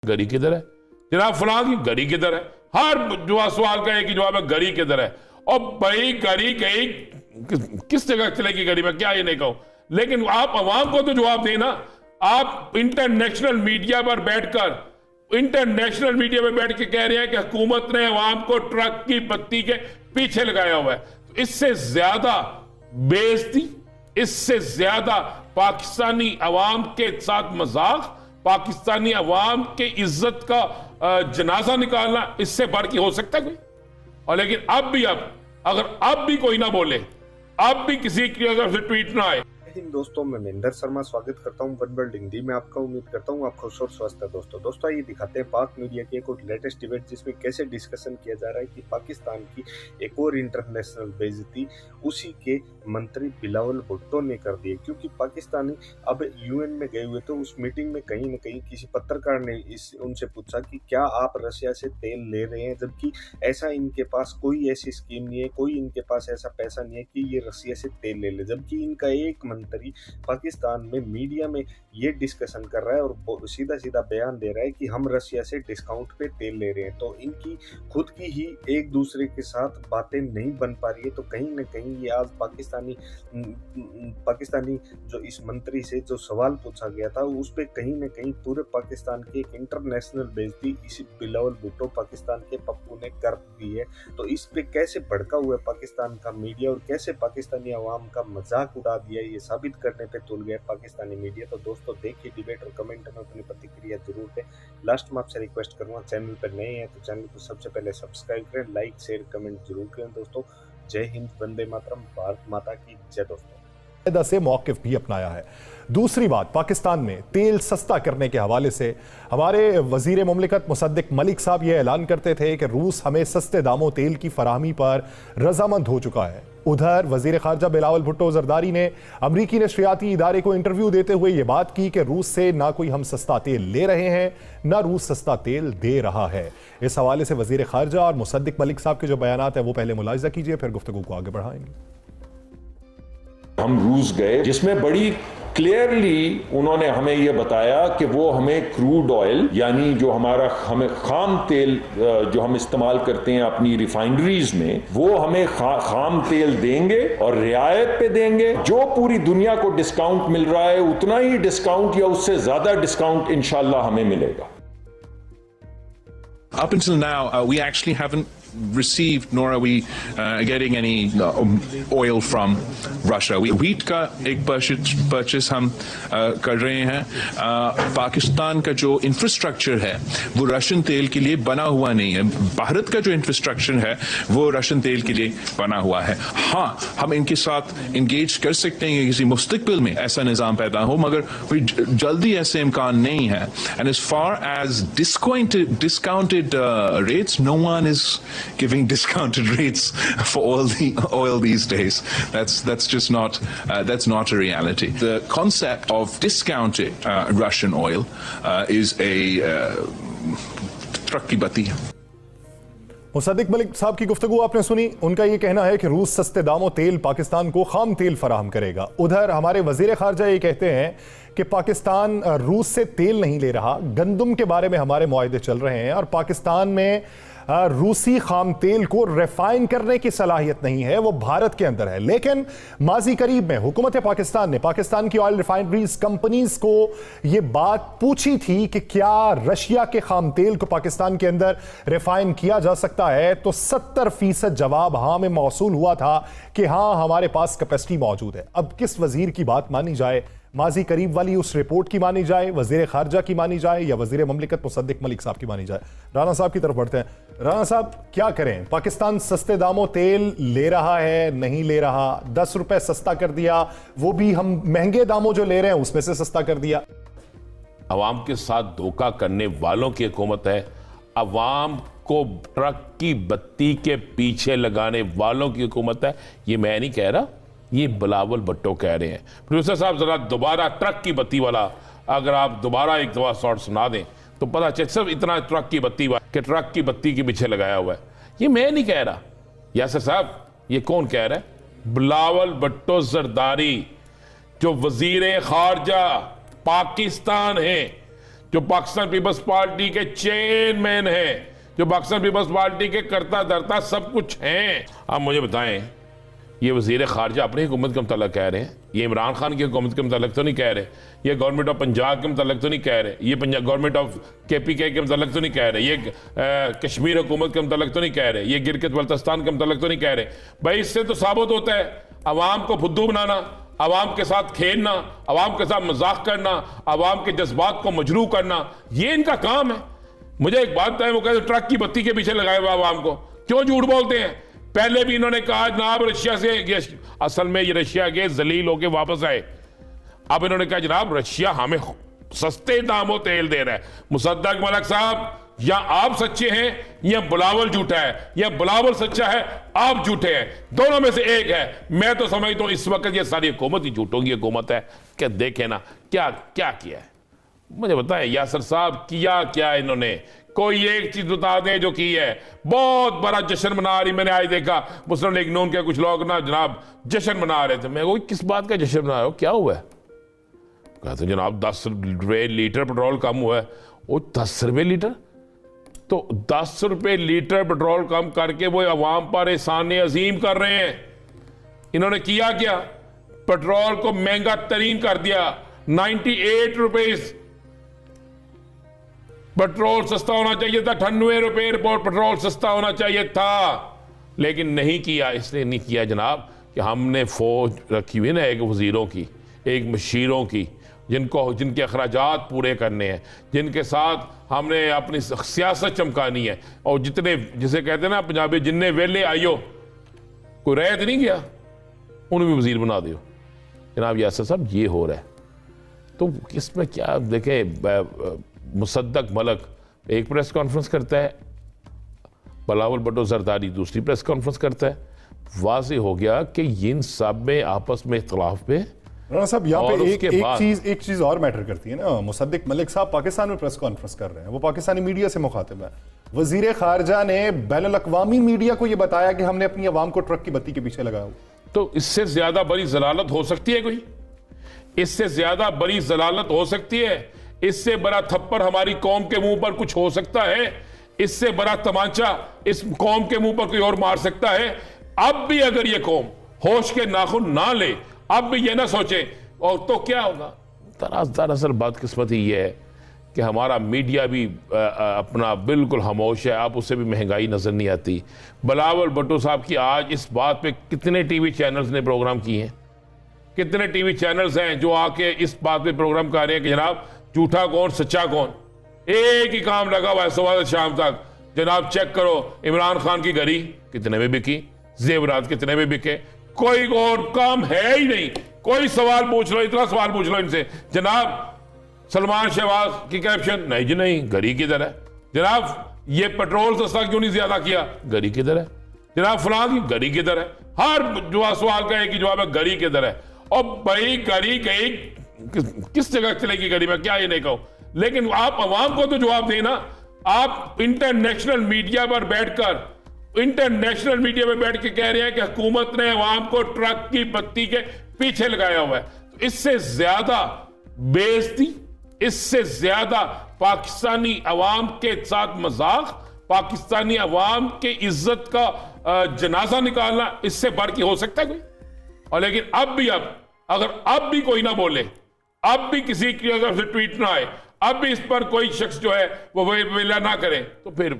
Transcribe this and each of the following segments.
गरी किधर है? जनाब फलां की गरी किधर है? हर जो सवाल का एक ही जवाब है, गरी किधर है? और भाई गरी कहीं किस जगह चलेगी गरी में, क्या ये नहीं कहूं, लेकिन आप अवाम को तो जवाब देना। आप इंटरनेशनल मीडिया पर बैठ के कह रहे हैं कि हुकूमत ने अवाम को ट्रक की बत्ती के पीछे लगाया हुआ है। तो इससे ज्यादा बेइज्जती, इससे ज्यादा पाकिस्तानी अवाम के साथ मजाक, पाकिस्तानी अवाम के इज्जत का जनाजा निकालना, इससे बढ़ के हो सकता है कोई? और लेकिन अब भी कोई ना बोले, अब भी किसी की तरफ से ट्वीट ना आए। दोस्तों, मैं महेंद्र शर्मा स्वागत करता हूं वन वर्ल्ड हिंदी में आपका। उम्मीद करता हूं आप खुश और स्वस्थ है। दोस्तों ये दिखाते हैं पाक मीडिया की एक और लेटेस्ट डिबेट, जिसमें कैसे डिस्कशन किया जा रहा है कि पाकिस्तान की एक और इंटरनेशनल बेइज्जती उसी के मंत्री बिलावल भुट्टो ने कर दी है। क्योंकि पाकिस्तानी अब यूएन में गए हुए, तो उस मीटिंग में कहीं न कहीं किसी पत्रकार ने उनसे पूछा कि क्या आप रशिया से तेल ले रहे हैं, जबकि ऐसा इनके पास कोई ऐसी स्कीम नहीं है, कोई इनके पास ऐसा पैसा नहीं है कि ये रशिया से तेल ले ले। जबकि इनका एक मंत्री पाकिस्तान में मीडिया में ये डिस्कशन कर रहा है और सीधा सीधा बयान दे रहा है कि हम रशिया से डिस्काउंट पे तेल ले रहे हैं। तो इनकी खुद की ही एक दूसरे के साथ बातें नहीं बन पा रही है। तो कहीं ना कहीं ये आज पाकिस्तानी जो इस मंत्री से जो सवाल पूछा गया था, उस पर कहीं ना कहीं पूरे पाकिस्तान की एक इंटरनेशनल बेइज्जती इसी बिलावल भुट्टो पाकिस्तान के पप्पू ने कर दी है। तो इस पे कैसे भड़का हुआ है पाकिस्तान का मीडिया और कैसे पाकिस्तानी अवाम का मजाक उड़ा दिया, ये साबित करने पे तुल गया पाकिस्तानी मीडिया। तो दोस्तों देखिए डिबेट और कमेंट में अपनी प्रतिक्रिया जरूर दें। लास्ट में आपसे रिक्वेस्ट करूंगा, चैनल पर नए हैं तो चैनल को सबसे पहले सब्सक्राइब करें, लाइक शेयर कमेंट जरूर करें। दोस्तों जय हिंद, वंदे मातरम, भारत माता की जय। दोस्तों से मौकिफ भी अपनाया है। दूसरी बात, पाकिस्तान में तेल सस्ता करने के हवाले से हमारे वजीर मुमलिकत मुसद्दिक मलिक साहब ये ऐलान करते थे कि रूस हमें सस्ते दामों तेल की फराहमी पर रजामंद हो चुका है। उधर वजीर खारजा बिलावल भुट्टो जरदारी ने अमरीकी नशरियाती इदारे को इंटरव्यू देते हुए ये बात की कि रूस से ना कोई हम सस्ता तेल ले रहे हैं, ना रूस सस्ता तेल दे रहा है। इस हवाले से वजीर खारजा और मुसद्दिक मलिक साहब के जो बयानात हैं वो पहले मुलाहिजा कीजिए, फिर गुफ्तगू को आगे बढ़ाएंगे। हम रूस गए, जिसमें बड़ी क्लियरली उन्होंने हमें यह बताया कि वो हमें क्रूड ऑयल, यानी जो हमें खाम तेल जो हम इस्तेमाल करते हैं अपनी रिफाइनरीज में, वो हमें खाम तेल देंगे और रियायत पे देंगे। जो पूरी दुनिया को डिस्काउंट मिल रहा है उतना ही डिस्काउंट या उससे ज्यादा डिस्काउंट इंशाल्लाह हमें मिलेगा। Up until now, we actually haven't received nor are we getting any oil from Russia. Wheat का एक purchase हम कर रहे हैं। पाकिस्तान का जो इंफ्रास्ट्रक्चर है वो रशियन तेल के लिए बना हुआ नहीं है। भारत का जो इंफ्रास्ट्रक्चर है वो रशियन तेल के लिए बना हुआ है। हाँ, हम इनके साथ इंगेज कर सकते हैं किसी मुस्तकबिल में ऐसा निज़ाम पैदा हो, मगर कोई जल्दी ऐसे इम्कान नहीं है। And as far as discounted rates, no one is giving discounted rates for oil these days. That's just not that's not a reality. The concept of discounted Russian oil is a truck की बत्ती। मुसद्दिक मलिक साहब की गुफ्तगू आपने सुनी। उनका यह कहना है कि रूस सस्ते दामों तेल पाकिस्तान को खाम तेल फराहम करेगा। उधर हमारे वजीर खारजा ये कहते हैं कि पाकिस्तान रूस से तेल नहीं ले रहा, गंदम के बारे में हमारे मुआहदे चल रहे हैं और पाकिस्तान में रूसी खाम तेल को रिफाइन करने की सलाहियत नहीं है, वो भारत के अंदर है। लेकिन माजी करीब में हुकूमत पाकिस्तान ने पाकिस्तान की ऑयल रिफाइनरीज कंपनीज को ये बात पूछी थी कि क्या रशिया के खाम तेल को पाकिस्तान के अंदर रिफाइन किया जा सकता है, तो 70% जवाब हाँ में मौसूल हुआ था कि हाँ हमारे पास कैपेसिटी मौजूद है। अब किस वजीर की बात मानी जाए, माजी करीब वाली उस रिपोर्ट की मानी जाए, वजीर खारजा की मानी जाए, या वजीर मुमलिकत मुसद्दिक मलिक साहब की मानी जाए? राना साहब की तरफ बढ़ते हैं। राना साहब, क्या करें? पाकिस्तान सस्ते दामों तेल ले रहा है, नहीं ले रहा? 10 रुपए सस्ता कर दिया, वो भी हम महंगे दामों जो ले रहे हैं उसमें से सस्ता कर दिया। अवाम के साथ धोखा करने वालों की हुकूमत है, अवाम को ट्रक की बत्ती के पीछे लगाने वालों की हुकूमत है। ये मैं नहीं कह रहा, ये बिलावल भुट्टो कह रहे हैं। प्रोड्यूसर साहब जरा दोबारा ट्रक की बत्ती वाला अगर आप दोबारा एक दफा शॉर्ट सुना दें तो पता चले। सिर्फ इतना ट्रक की बत्ती कि ट्रक की बत्ती के पीछे लगाया हुआ है, ये मैं नहीं कह रहा। यासर साहब, ये कौन कह रहा है? बिलावल भुट्टो जरदारी, जो वजीर खारजा पाकिस्तान है, जो पाकिस्तान पीपल्स पार्टी के चेयरमैन हैं, जो पाकिस्तान पीपल्स पार्टी के कर्ता धर्ता सब कुछ हैं। आप मुझे बताएं, ये वजीर खारजा अपनी हुकूमत के मुताल्लिक कह रहे हैं, ये इमरान खान की हुकूमत के मुताल्लिक तो नहीं कह रहे, ये गवर्नमेंट ऑफ पंजाब के मुताल्लिक तो नहीं कह रहे, ये गवर्नमेंट ऑफ KPK के मुताल्लिक तो नहीं कह रहे, ये कश्मीर हुकूमत के मुताल्लिक तो नहीं कह रहे, ये गिलगित बल्तिस्तान के मुताल्लिक तो नहीं कह रहे। भाई इससे तो साबित होता है अवाम को फुद्दू बनाना, अवाम के साथ खेलना, अवाम के साथ मजाक करना, अवाम के जज्बात को मजरू करना, ये इनका काम है। मुझे एक बात है, वो कहते ट्रक की बत्ती के पीछे लगाए हुए अवाम को क्यों झूठ बोलते हैं? पहले भी इन्होंने कहा जनाब रशिया से, असल में ये रशिया के जलील होके वापस आए। अब इन्होंने कहा जनाब रशिया हमें सस्ते दामों तेल दे रहा है। मुसद्दक मलिक साहब, या आप सच्चे हैं या बिलावल झूठा है, या बिलावल सच्चा है आप झूठे हैं, दोनों में से एक है। मैं तो समझता हूं इस वक्त ये सारी हुकूमत ही झूठों की हुकूमत है। क्या देखे ना क्या क्या किया है, मुझे बताएं यासर साहब, किया क्या इन्होंने? कोई एक चीज बता दें जो की है। बहुत बड़ा जश्न मना रही, मैंने आज देखा मुस्लिम लीग नून के कुछ लोग ना जनाब जश्न मना रहे थे। मैं वो किस बात का जश्न मना रहे हो, क्या हुआ है? कहते जनाब 10 रुपये लीटर पेट्रोल कम हुआ है। वो 10 रुपये लीटर, तो 10 रुपये लीटर पेट्रोल कम करके वो अवाम पर एहसान अजीम कर रहे हैं। इन्होंने किया क्या? पेट्रोल को महंगा तरीन कर दिया, 98 रुपीज। पेट्रोल सस्ता होना चाहिए था, 98 रुपये पेट्रोल सस्ता होना चाहिए था, लेकिन नहीं किया। इसलिए नहीं किया जनाब कि हमने फौज रखी हुई ना, एक वजीरों की, एक मशीरों की, जिनके अखराजात पूरे करने हैं, जिनके साथ हमने अपनी सियासत चमकानी है, और जितने जिसे कहते हैं ना पंजाबी, जिन्ने वेले आइयो, कोई रैत नहीं गया, उन्हें भी वजीर बना दियो। जनाब यासर साहब ये हो रहा है। तो इसमें क्या देखें, मुसद्दक मलिक एक प्रेस कॉन्फ्रेंस करता है, बिलावल भुट्टो जरदारी दूसरी प्रेस कॉन्फ्रेंस करता है। वाज़ेह हो गया कि इन सब में आपस में इख्तलाफ पे राणा साहब यहाँ पे एक चीज और मैटर करती है ना। मुसद्दिक मलिक साहब पाकिस्तान में प्रेस कॉन्फ्रेंस कर रहे हैं, वो पाकिस्तानी मीडिया से मुखातिब है। वजीर खारजा ने बैनुल अक़वामी मीडिया को यह बताया कि हमने अपनी आवाम को ट्रक की बत्ती के पीछे लगाया। तो इससे ज्यादा बड़ी जलालत हो सकती है कोई? इससे ज्यादा बड़ी जलालत हो सकती है? इससे बड़ा थप्पड़ हमारी कौम के मुंह पर कुछ हो सकता है? इससे बड़ा तमाचा इस कौम के मुंह पर कोई और मार सकता है? अब भी अगर ये कौम होश के नाखून ना ले, अब भी ये ना सोचे, और तो क्या होगा? दरअसल बदकिस्मती ये है कि हमारा मीडिया भी अपना बिल्कुल खामोश है। आप उससे भी महंगाई नजर नहीं आती। बिलावल भुट्टो साहब की आज इस बात पे कितने टीवी चैनल्स ने प्रोग्राम किए हैं? कितने टीवी चैनल्स हैं जो आके इस बात पे प्रोग्राम कर रहे हैं कि जनाब झूठा कौन सच्चा कौन? एक ही काम लगा हुआ है सुबह से शाम तक, जनाब चेक करो इमरान खान की घड़ी कितने में बिकी, जेवरात कितने में बिके, कोई और काम है ही नहीं। कोई सवाल पूछ लो, इतना सवाल पूछ लो इनसे, जनाब सलमान शहबाज की कैप्शन, नहीं जी नहीं, घड़ी किधर है? जनाब ये पेट्रोल सस्ता क्यों नहीं ज्यादा किया, घड़ी किधर है? जनाब फलां की घड़ी किधर है? हर सवाल का एक ही जवाब है, घड़ी किधर है? और भाई घड़ी गई किस जगह चलेगी घड़ी में, क्या ये नहीं कहो, लेकिन आप अवाम को तो जवाब देना। आप इंटरनेशनल मीडिया पर बैठकर, इंटरनेशनल मीडिया में बैठ के कह रहे हैं कि हुकूमत ने अवाम को ट्रक की बत्ती के पीछे लगाया हुआ है। तो इससे ज्यादा बेइज्जती, इससे ज्यादा पाकिस्तानी अवाम के साथ मजाक, पाकिस्तानी अवाम के इज्जत का जनाजा निकालना, इससे बढ़ के हो सकता है कोई? और लेकिन अब भी अगर अब भी कोई ना बोले, अब भी किसी की अगर से ट्वीट ना आए, अब भी इस पर कोई शख्स जो है वो वेला ना करे, तो फिर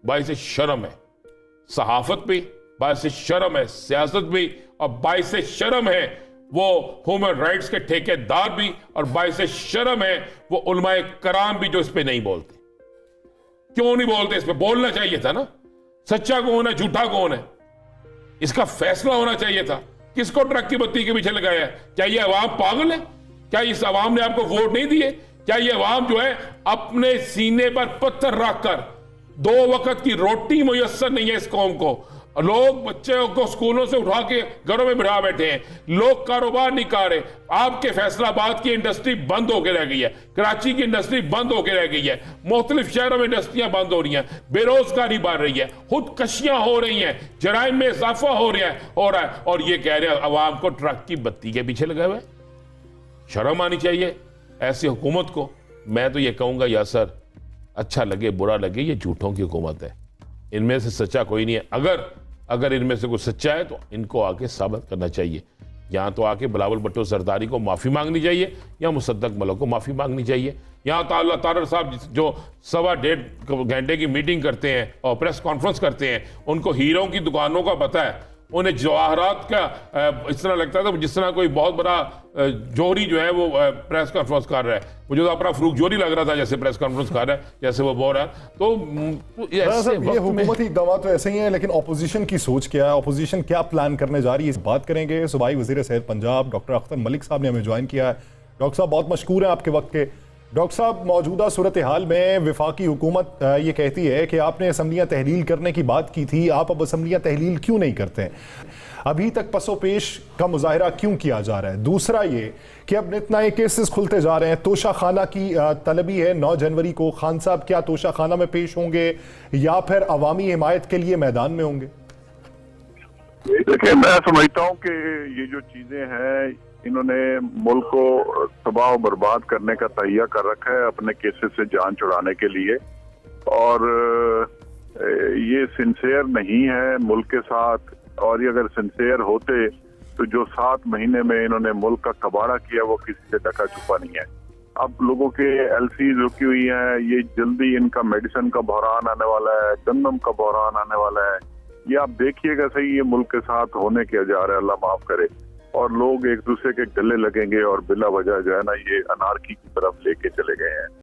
बाइस शर्म है सहाफत भी, बाइस शर्म है सियासत भी, और बाइस शर्म है वो ह्यूमन राइट्स के ठेकेदार भी, और बाइस शर्म है वो उलमाए कराम भी जो इस पे नहीं बोलते। क्यों नहीं बोलते? इस पे बोलना चाहिए था ना। सच्चा कौन है, झूठा कौन है, इसका फैसला होना चाहिए था। किसको ट्रक की बत्ती के पीछे लगाया है? क्या ये अवाम पागल है? क्या इस अवाम ने आपको वोट नहीं दिए? क्या ये अवाम जो है अपने सीने पर पत्थर रखकर, 2 वक्त की रोटी मुयस्सर नहीं है इस कौम को, लोग बच्चों को स्कूलों से उठा के घरों में बिठा बैठे हैं, लोग कारोबार नहीं कर रहे। आपके फैसलाबाद की इंडस्ट्री बंद होकर रह गई है, कराची की इंडस्ट्री बंद होकर रह गई है, मुख्तलिफ शहरों में इंडस्ट्रियां बंद हो रही हैं, बेरोजगारी बढ़ रही है, खुदकशियां हो रही हैं, जराइम में इजाफा हो रहा है, और ये कह रहे हैं अवाम को ट्रक की बत्ती के पीछे लगे हुए। शर्म आनी चाहिए ऐसी हुकूमत को। मैं तो ये कहूँगा यासर, अच्छा लगे बुरा लगे, ये झूठों की हुकूमत है, इनमें से सच्चा कोई नहीं है। अगर इनमें से कोई सच्चा है तो इनको आके साबित करना चाहिए। यहाँ तो आके बिलावल भुट्टो जरदारी को माफ़ी मांगनी चाहिए या मुसद्दक मलिक को माफ़ी मांगनी चाहिए। यहाँ तो तारर साहब जो 1.25 घंटे की मीटिंग करते हैं और प्रेस कॉन्फ्रेंस करते हैं, उनको हीरों की दुकानों का पता है, उन्हें जवाहरात का इस तरह लगता था जिस तरह कोई बहुत बड़ा जोहरी जो है वो प्रेस कॉन्फ्रेंस कर रहा है। मुझे तो अपना फरूक जोहरी लग रहा था जैसे प्रेस कॉन्फ्रेंस कर रहा है, जैसे वो बोल रहा है। तो ये हुकूमती इक़दाम तो ऐसे ही हैं, लेकिन अपोजिशन की सोच क्या है, अपोजिशन क्या प्लान करने जा रही है, इस बात करेंगे। सूबाई वज़ीर सेहत पंजाब डॉक्टर अख्तर मलिक साहब ने हमें ज्वाइन किया है। डॉक्टर साहब बहुत मशकूर हैं आपके वक्त के। डॉक्टर साहब, मौजूदा सूरत हाल में विफाकी हुकूमत ये कहती है कि आपने असम्बलियाँ तहलील करने की बात की थी, आप अब असम्बलियाँ तहलील क्यों नहीं करते हैं? अभी तक पसोपेश का मुजाहरा क्यों किया जा रहा है? दूसरा ये कि अब इतना ये केसेस खुलते जा रहे हैं, तोशा खाना की तलबी है 9 जनवरी को। खान साहब क्या तोशा खाना में पेश होंगे या फिर अवामी हिमायत के लिए मैदान में होंगे? देखिए, मैं समझता हूँ कि ये जो चीजें हैं, इन्होंने मुल्क को तबाह बर्बाद करने का तहिया कर रखा है अपने केसेस से जान छुड़ाने के लिए, और ये सिंसियर नहीं है मुल्क के साथ। और ये अगर सिंसियर होते तो जो 7 महीने में इन्होंने मुल्क का कबाड़ा किया वो किसी से ढका छुपा नहीं है। अब लोगों के एलसी रुकी हुई हैं, ये जल्दी इनका मेडिसिन का बहरान आने वाला है, गंदम का बहरान आने वाला है। ये आप देखिएगा सही, ये मुल्क के साथ होने क्या जा रहा है, अल्लाह माफ करे। और लोग एक दूसरे के गले लगेंगे और बिला वजह जो है ना, ये अनारकी की तरफ लेके चले गए हैं।